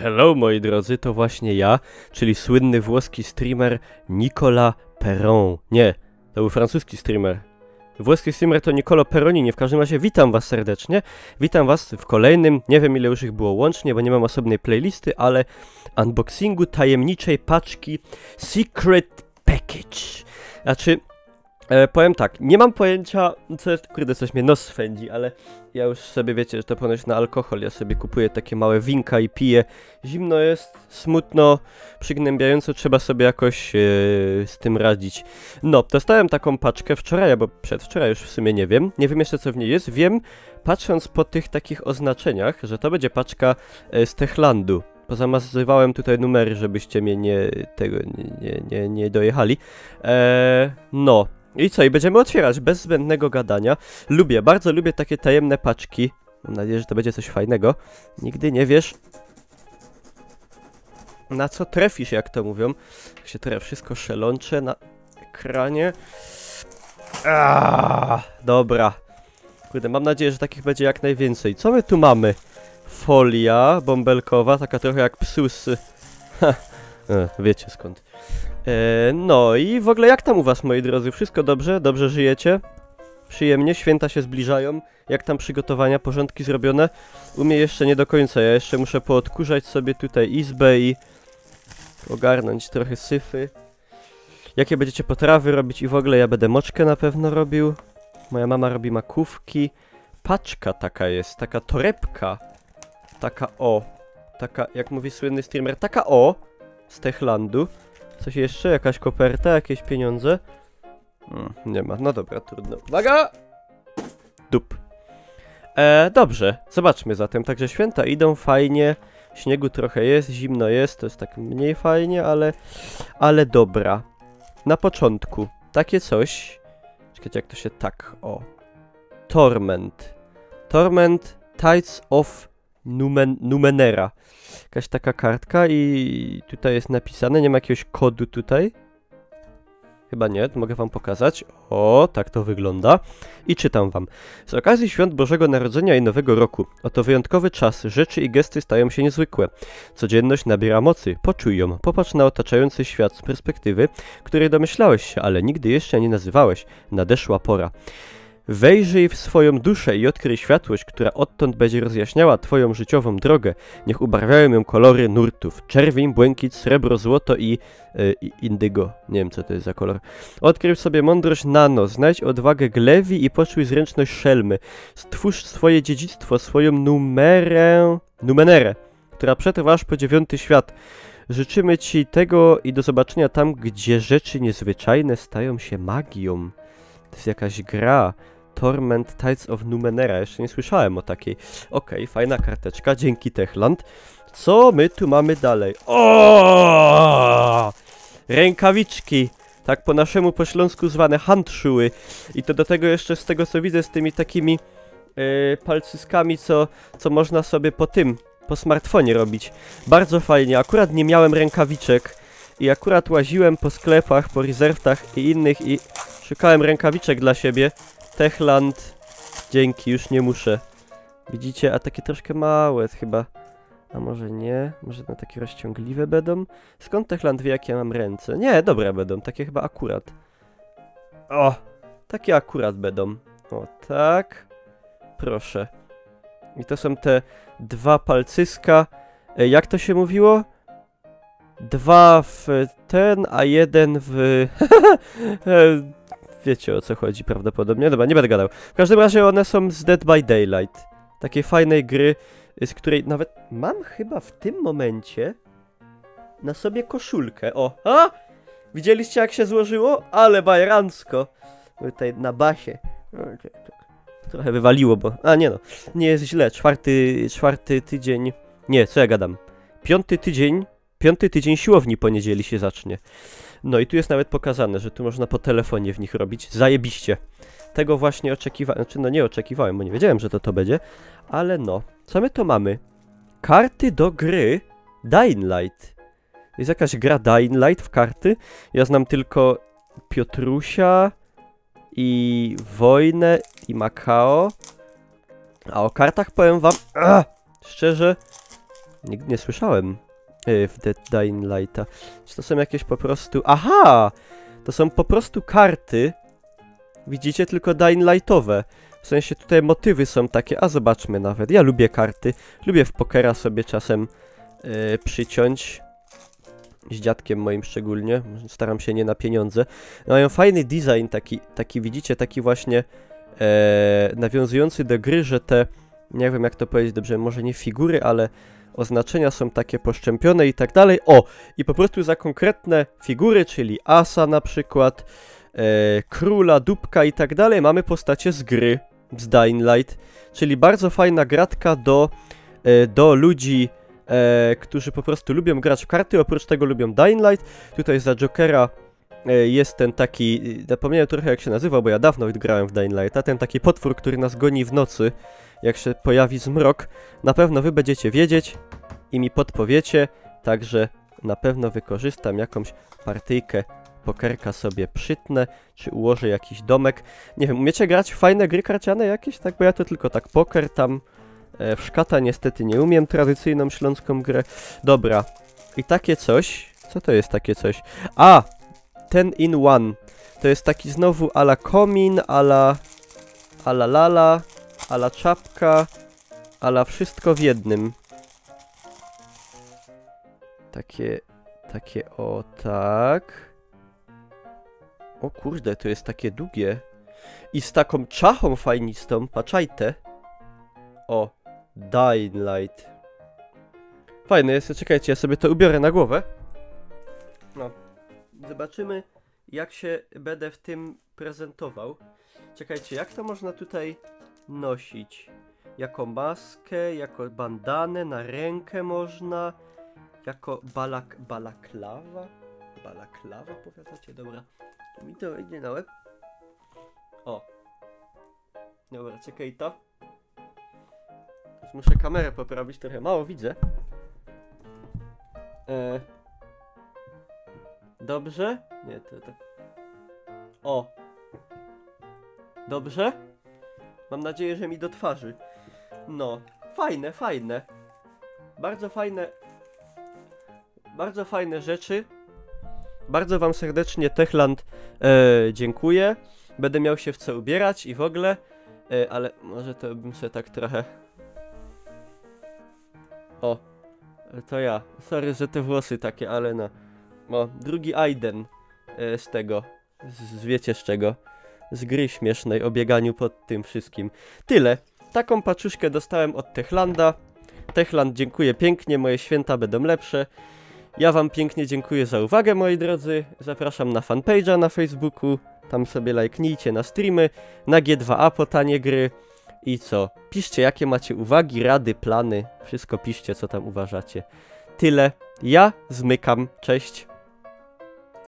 Hello moi drodzy, to właśnie ja, czyli słynny włoski streamer Nicola Peron. Nie, to był francuski streamer. Włoski streamer to Niccolo Peronini. W każdym razie witam was serdecznie. Witam was w kolejnym, nie wiem ile już ich było łącznie, bo nie mam osobnej playlisty, ale unboxingu tajemniczej paczki Secret Package. Znaczy, powiem tak, nie mam pojęcia, co jest, kurde, coś mnie nos swędzi, ale ja już sobie, wiecie, że to ponoć na alkohol, ja sobie kupuję takie małe winka i piję. Zimno jest, smutno, przygnębiająco, trzeba sobie jakoś z tym radzić. No, dostałem taką paczkę wczoraj, albo przedwczoraj, już w sumie nie wiem jeszcze co w niej jest, wiem, patrząc po tych takich oznaczeniach, że to będzie paczka z Techlandu. Pozamazywałem tutaj numery, żebyście mnie nie dojechali. No. I co? I będziemy otwierać, bez zbędnego gadania. Bardzo lubię takie tajemne paczki. Mam nadzieję, że to będzie coś fajnego. Nigdy nie wiesz, na co trafisz, jak to mówią. Jak się teraz wszystko szelącze na ekranie. Dobra. Kurde, mam nadzieję, że takich będzie jak najwięcej. Co my tu mamy? Folia bąbelkowa, taka trochę jak psusy. Wiecie skąd. No i w ogóle jak tam u was, moi drodzy? Wszystko dobrze? Dobrze żyjecie? Przyjemnie? Święta się zbliżają? Jak tam przygotowania? Porządki zrobione? U mnie jeszcze nie do końca. Ja jeszcze muszę poodkurzać sobie tutaj izbę i ogarnąć trochę syfy. Jakie będziecie potrawy robić i w ogóle ja będę moczkę na pewno robił. Moja mama robi makówki. Paczka taka jest, taka torebka. Taka taka, jak mówi słynny streamer, taka z Techlandu. Coś jeszcze? Jakaś koperta? Jakieś pieniądze? Nie ma. No dobra, trudno. Uwaga! Dup. Dobrze. Zobaczmy zatem. Także święta idą fajnie. Śniegu trochę jest, zimno jest. To jest tak mniej fajnie, ale dobra. Na początku. Takie coś. Czekajcie, jak to się tak... Torment. Torment Tides of Numenera. Jakaś taka kartka i tutaj jest napisane, nie ma jakiegoś kodu tutaj. Chyba nie, to mogę wam pokazać. Tak to wygląda. I czytam wam. Z okazji świąt Bożego Narodzenia i Nowego Roku, oto wyjątkowy czas, rzeczy i gesty stają się niezwykłe. Codzienność nabiera mocy, poczuj ją, popatrz na otaczający świat z perspektywy, której domyślałeś się, ale nigdy jeszcze nie nazywałeś. Nadeszła pora. Wejrzyj w swoją duszę i odkryj światłość, która odtąd będzie rozjaśniała twoją życiową drogę. Niech ubarwiają ją kolory nurtów. Czerwień, błękit, srebro, złoto i indygo. Nie wiem, co to jest za kolor. Odkryj w sobie mądrość nano, znajdź odwagę glewi i poczuj zręczność szelmy. Stwórz swoje dziedzictwo, swoją numenerę, która przetrwa aż po 9. świat. Życzymy ci tego i do zobaczenia tam, gdzie rzeczy niezwyczajne stają się magią. To jest jakaś gra. Torment Tides of Numenera. Jeszcze nie słyszałem o takiej. Okej, fajna karteczka. Dzięki Techland. Co my tu mamy dalej? Rękawiczki. Tak po naszemu, po śląsku zwane handschuhe. I to do tego jeszcze z tego co widzę z tymi takimi palcyskami, co można sobie po smartfonie robić. Bardzo fajnie. Akurat nie miałem rękawiczek. I akurat łaziłem po sklepach, po Reservetach i innych i szukałem rękawiczek dla siebie. Techland. Dzięki, już nie muszę. Widzicie? A takie troszkę małe chyba. A może nie? Może na takie rozciągliwe będą? Skąd Techland wie, jakie ja mam ręce? Nie, dobre będą. Takie chyba akurat. Takie akurat będą. Tak. Proszę. I to są te 2 palcyska. Jak to się mówiło? 2 w ten, a 1 w... Wiecie o co chodzi prawdopodobnie. Dobra, nie będę gadał. W każdym razie one są z Dead by Daylight. Takiej fajnej gry, z której nawet mam chyba w tym momencie na sobie koszulkę. Widzieliście jak się złożyło? Ale bajerancko. Tutaj na basie. Trochę wywaliło, bo... nie jest źle. Czwarty tydzień... Nie, co ja gadam? 5. tydzień siłowni po niedzieli się zacznie. No i tu jest nawet pokazane, że tu można po telefonie w nich robić. Zajebiście. Tego właśnie oczekiwałem. Znaczy, nie oczekiwałem, bo nie wiedziałem, że to będzie. Ale no. Co my to mamy? Karty do gry Dying Light. Jest jakaś gra Dying Light w karty. Ja znam tylko Piotrusia i Wojnę i Macao. A o kartach powiem wam szczerze Nigdy nie słyszałem w Dead Dying Lighta. Czy to są jakieś po prostu... Aha! To są po prostu karty. Widzicie? Tylko Dying Lightowe. W sensie tutaj motywy są takie, a zobaczmy nawet. Ja lubię karty. Lubię w pokera sobie czasem przyciąć. Z dziadkiem moim szczególnie. Staram się nie na pieniądze. No, mają fajny design, taki widzicie, taki właśnie nawiązujący do gry, że te, nie wiem jak to powiedzieć dobrze, może nie figury, ale oznaczenia są takie poszczępione i tak dalej. O! I po prostu za konkretne figury, czyli asa na przykład, króla, dupka i tak dalej, mamy postacie z gry, z Dying Light, czyli bardzo fajna gratka do ludzi, którzy po prostu lubią grać w karty, oprócz tego lubią Dying Light. Tutaj za Jokera jest ten taki, zapomniałem trochę jak się nazywał, bo ja dawno grałem w Dying Lighta, ten taki potwór, który nas goni w nocy, jak się pojawi zmrok. Na pewno wy będziecie wiedzieć i mi podpowiecie, także na pewno wykorzystam jakąś partyjkę pokerka sobie przytnę, czy ułożę jakiś domek. Nie wiem, umiecie grać w fajne gry karciane jakieś? Tak, bo ja to tylko tak poker tam, w szkata niestety nie umiem, tradycyjną śląską grę. Dobra, i takie coś, co to jest takie coś? A! 10 in 1. To jest taki znowu ala komin, ala lala, ala czapka, ala wszystko w jednym. Takie o tak. O kurde, to jest takie długie. I z taką czachą fajnistą, patrzajte. O, Dying Light. Fajne jest, czekajcie, ja sobie to ubiorę na głowę. No. Zobaczymy, jak się będę w tym prezentował. Czekajcie, jak to można tutaj nosić? Jako maskę, jako bandanę, na rękę można. Jako balaklawa? Balaklawa powiadacie? Dobra. Mi to idzie na łeb. O. Dobra, czekaj to. Teraz muszę kamerę poprawić, trochę mało widzę. Dobrze? Nie, to tak. O! Dobrze? Mam nadzieję, że mi do twarzy. No, fajne, fajne. Bardzo fajne. Bardzo fajne rzeczy. Bardzo wam serdecznie, Techland, dziękuję. Będę miał się w co ubierać i w ogóle. Ale może to bym sobie tak trochę... O! To ja. Sorry, że te włosy takie, ale no. O, drugi Aiden z tego. Wiecie z czego? Z gry śmiesznej o bieganiu pod tym wszystkim. Tyle. Taką paczuszkę dostałem od Techlanda. Techland, dziękuję pięknie, moje święta będą lepsze. Ja wam pięknie dziękuję za uwagę, moi drodzy. Zapraszam na fanpage'a na Facebooku. Tam sobie lajknijcie na streamy. Na G2A po tanie gry. I co? Piszcie jakie macie uwagi, rady, plany. Wszystko piszcie co tam uważacie. Tyle. Ja zmykam. Cześć.